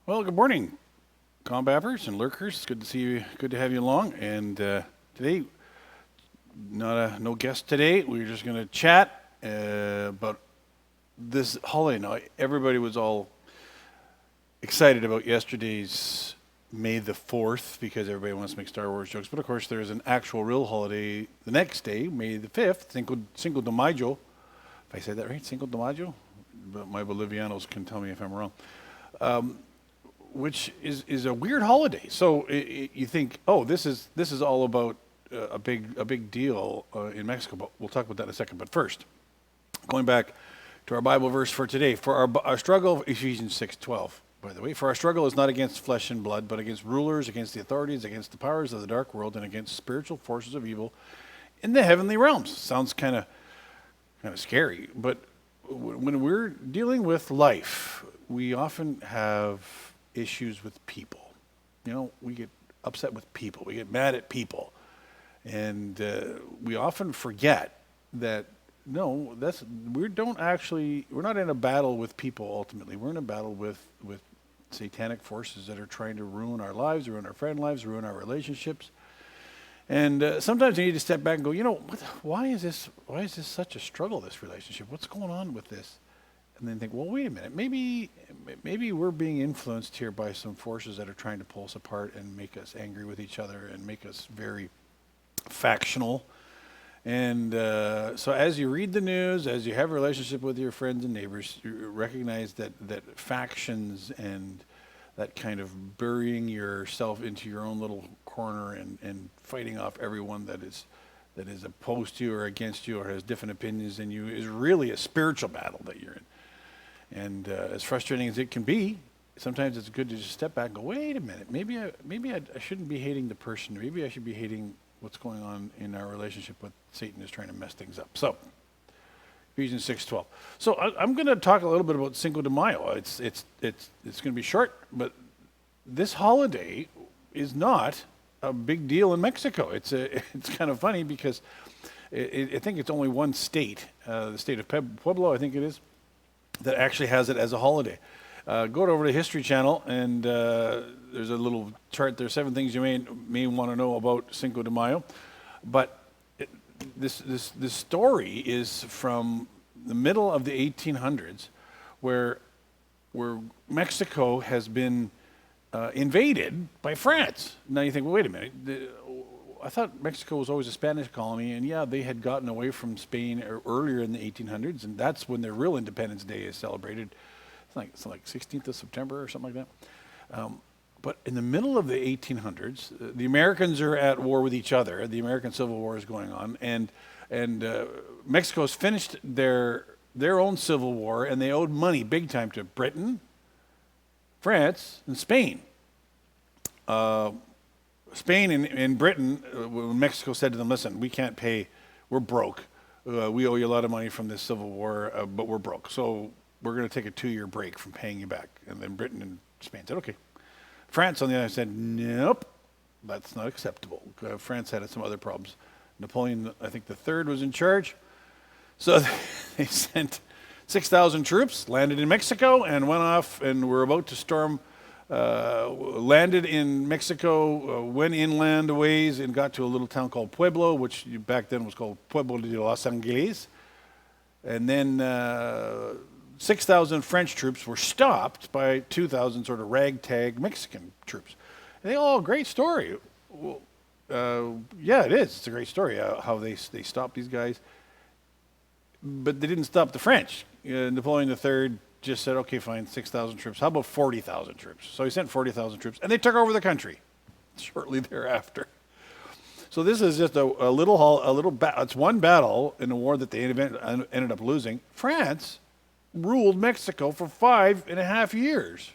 Well, good morning, ComBappers and lurkers. It's good to see you. Good to have you along. And today, no guest today. We're just going to chat about this holiday. Now, everybody was all excited about yesterday's May the 4th because everybody wants to make Star Wars jokes. But of course, there's an actual real holiday the next day, May the 5th, Cinco de Mayo. If I said that right, Cinco de Mayo? But my Bolivianos can tell me if I'm wrong. Which is a weird holiday. So you think, oh, this is all about a big deal in Mexico. But we'll talk about that in a second. But first, going back to our Bible verse for today, for our struggle, Ephesians 6:12. By the way, for our struggle is not against flesh and blood, but against rulers, against the authorities, against the powers of the dark world, and against spiritual forces of evil in the heavenly realms. Sounds kind of scary, but when we're dealing with life, we often have issues with people. You know, we get upset with people. We get mad at people. And we often forget that, no, we're not in a battle with people ultimately. We're in a battle with satanic forces that are trying to ruin our lives, ruin our friend lives, ruin our relationships. And sometimes you need to step back and go, why is this such a struggle, this relationship? What's going on with this? And then think, well, wait a minute, maybe we're being influenced here by some forces that are trying to pull us apart and make us angry with each other and make us very factional. And so as you read the news, as you have a relationship with your friends and neighbors, you recognize that factions and that kind of burying yourself into your own little corner and fighting off everyone that is opposed to you or against you or has different opinions than you is really a spiritual battle that you're in. And as frustrating as it can be, sometimes it's good to just step back and go, wait a minute, maybe I shouldn't be hating the person. Maybe I should be hating what's going on in our relationship with Satan is trying to mess things up. So, Ephesians 6:12. So I'm going to talk a little bit about Cinco de Mayo. It's going to be short, but this holiday is not a big deal in Mexico. It's kind of funny because I think it's only one state, the state of Pueblo, I think it is, that actually has it as a holiday. Go over to History Channel, and there's a little chart there, 7 things you may want to know about Cinco de Mayo. But this story is from the middle of the 1800s, where Mexico has been invaded by France. Now you think, well, wait a minute. I thought Mexico was always a Spanish colony, and yeah, they had gotten away from Spain earlier in the 1800s, and that's when their real Independence Day is celebrated. It's like 16th of September or something like that. But in the middle of the 1800s, the Americans are at war with each other. The American Civil War is going on, and Mexico's finished their own Civil War, and they owed money big time to Britain, France, and Spain. Spain and Britain, when Mexico said to them, listen, we can't pay, we're broke. We owe you a lot of money from this Civil War, but we're broke. So we're going to take a 2-year break from paying you back. And then Britain and Spain said, okay. France, on the other hand, said, nope, that's not acceptable. France had some other problems. Napoleon, I think the third, was in charge. So they sent 6,000 troops, landed in Mexico, and went off and were about to storm. Landed in Mexico, went inland a ways, and got to a little town called Pueblo, which back then was called Pueblo de los Angeles. And then 6,000 French troops were stopped by 2,000 sort of ragtag Mexican troops. And they all, great story. Well, yeah, it is. It's a great story how they stopped these guys. But they didn't stop the French. Napoleon III just said, okay, fine, 6,000 troops. How about 40,000 troops? So he sent 40,000 troops, and they took over the country shortly thereafter. So this is just a little it's one battle in a war that they ended up losing. France ruled Mexico for 5.5 years.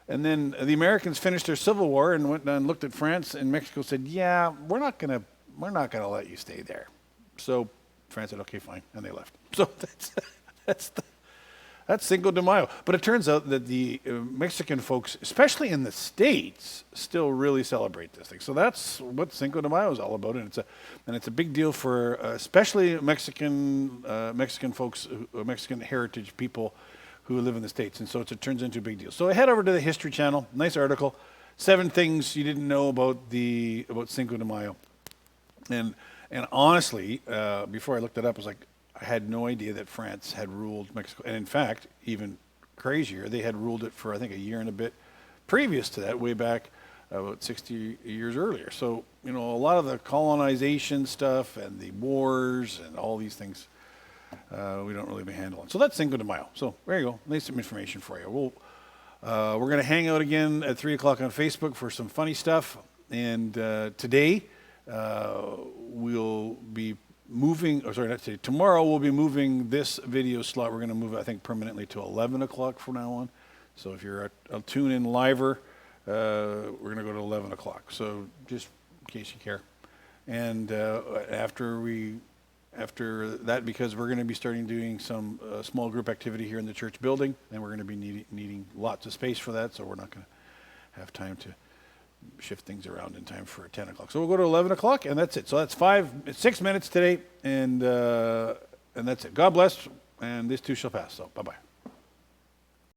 And then the Americans finished their Civil War and went and looked at France, and Mexico said, yeah, we're not gonna let you stay there. So France said, okay, fine, and they left. So that's Cinco de Mayo. But it turns out that the Mexican folks, especially in the States, still really celebrate this thing. So that's what Cinco de Mayo is all about, and it's a big deal for especially Mexican folks, Mexican heritage people who live in the States. And so it turns into a big deal. So I head over to the History Channel, nice article, 7 things you didn't know about Cinco de Mayo. And honestly, before I looked it up, I was like, I had no idea that France had ruled Mexico. And in fact, even crazier, they had ruled it for, I think, a year and a bit previous to that, way back about 60 years earlier. So, a lot of the colonization stuff and the wars and all these things, we don't really be handling. So that's Cinco de Mayo. So there you go. Nice some information for you. We're going to hang out again at 3 o'clock on Facebook for some funny stuff. And today, we'll be moving, tomorrow we'll be moving this video slot. We're going to move it, I think, permanently to 11 o'clock from now on. So if you're a tune in liver, we're going to go to 11 o'clock. So just in case you care. And after that, because we're going to be starting doing some small group activity here in the church building, and we're going to be needing lots of space for that, so we're not going to have time to shift things around in time for 10 o'clock. So we'll go to 11 o'clock, and that's it. So that's 6 minutes today, and that's it. God bless, and this too shall pass. So bye-bye.